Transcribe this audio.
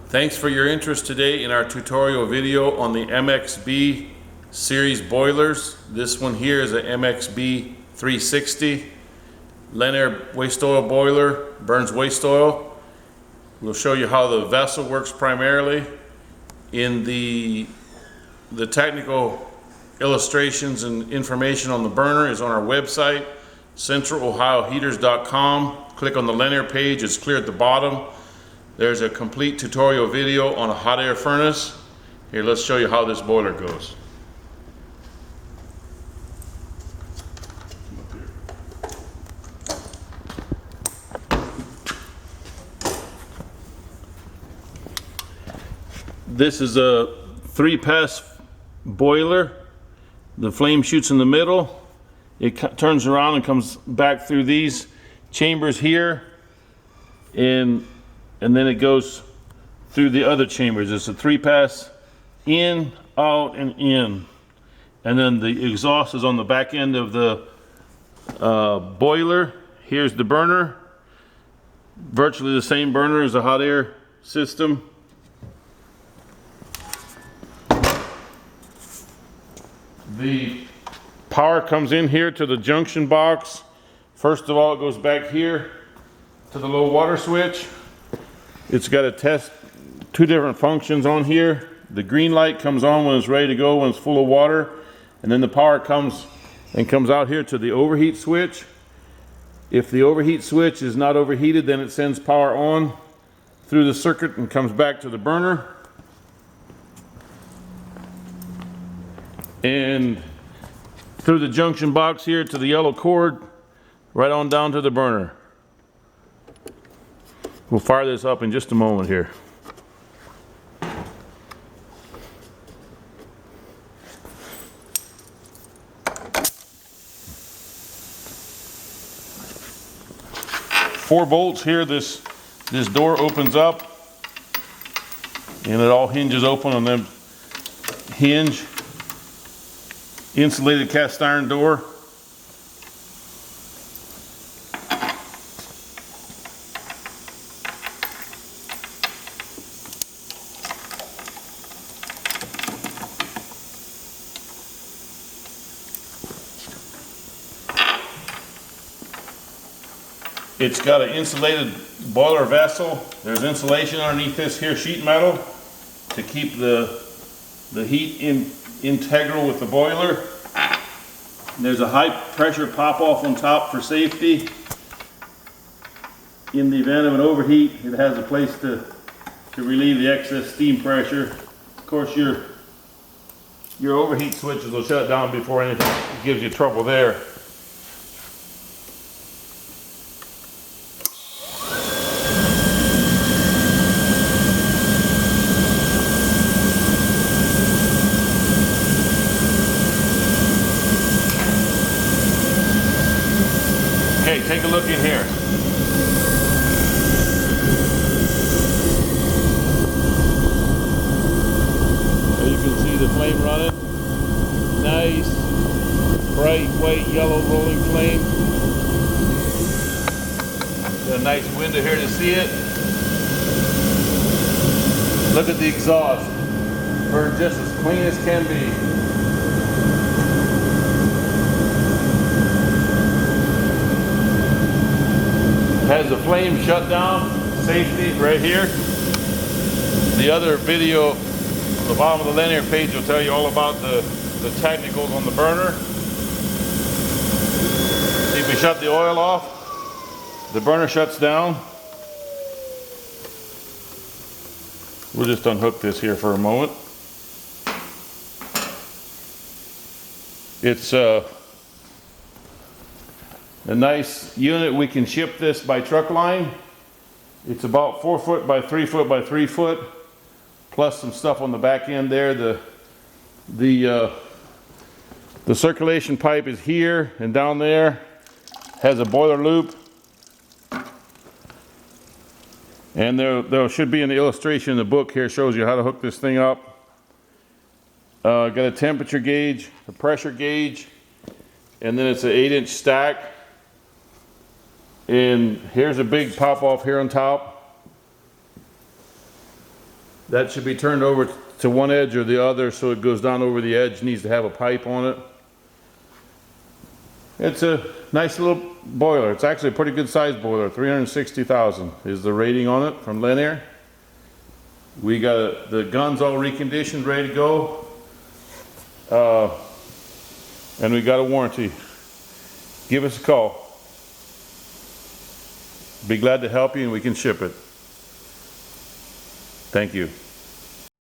Thanks for your interest today in our tutorial video on the MXB series boilers. This one here is a MXB 360 Lanair waste oil boiler, burns waste oil. We'll show you how the vessel works primarily. In the technical illustrations and information on the burner is on our website, centralohioheaters.com. Click on the Lanair page, it's clear at the bottom. There's a complete tutorial video on a hot air furnace. Here, let's show you how this boiler goes. This is a 3-pass boiler. The flame shoots in the middle. It turns around and comes back through these chambers here, and then it goes through the other chambers. It's a 3-pass in, out, and in. And then the exhaust is on the back end of the boiler. Here's the burner. Virtually the same burner as a hot air system. The power comes in here to the junction box. First of all, it goes back here to the low water switch. It's got to test 2 different functions on here. The green light comes on when it's ready to go, when it's full of water. And then the power comes out here to the overheat switch. If the overheat switch is not overheated, then it sends power on through the circuit and comes back to the burner. And through the junction box here to the yellow cord, right on down to the burner. We'll fire this up in just a moment here. Four bolts here. This door opens up, and it all hinges open on them hinge. Insulated cast iron door. It's got an insulated boiler vessel. There's insulation underneath this here sheet metal to keep the heat integral with the boiler. There's a high pressure pop off on top for safety. In the event of an overheat, it has a place to relieve the excess steam pressure. Of course, your overheat switches will shut down before anything gives you trouble there. Okay, take a look in here. There you can see the flame running. Nice, bright, white, yellow rolling flame. Got a nice window here to see it. Look at the exhaust. Burned just as clean as can be. Has the flame shut down, safety right here. The other video on the bottom of the Lanair page will tell you all about the technicals on the burner. See, if we shut the oil off, the burner shuts down. We'll just unhook this here for a moment. It's a nice unit. We can ship this by truck line. It's about 4 foot by 3 foot by 3 foot, plus some stuff on the back end there. The circulation pipe is here and down there. Has a boiler loop, and there should be an illustration in the book here, shows you how to hook this thing up. Got a temperature gauge, a pressure gauge, and then it's an 8-inch stack. And here's a big pop off here on top. That should be turned over to one edge or the other so it goes down over the edge. Needs to have a pipe on it. It's a nice little boiler. It's actually a pretty good sized boiler. 360,000 is the rating on it from Lanair. We got the guns all reconditioned, ready to go. And we got a warranty. Give us a call. Be glad to help you and we can ship it. Thank you.